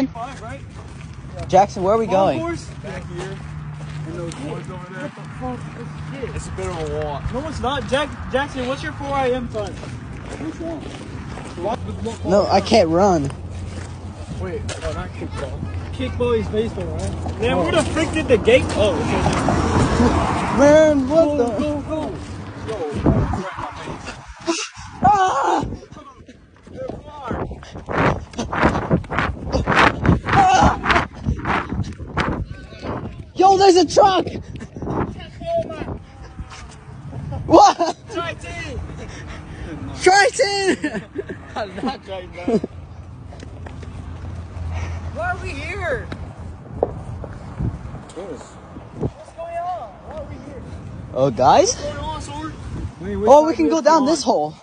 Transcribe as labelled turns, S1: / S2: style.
S1: 5, right?
S2: Jackson, where are we going?
S1: Back here. In those woods over there.
S3: What the fuck is this?
S1: It's a bit of a walk. No, it's not. Jackson, what's your 4 a.m. time?
S3: Which one?
S2: No, I can't run.
S1: Wait, oh, not kickball. Kickball is baseball, right? Man, where the frick did the gate? Oh, okay.
S2: Man, what
S1: Go,
S2: the?
S1: go, go. Yo,
S2: Ah! Yo, there's a truck! What?
S1: Triton!
S2: Triton!
S1: Not Triton. Why are we here? What's going on? Why are we here?
S2: Oh, guys?
S1: What's going on, Sword?
S2: Oh, we can go down this hole.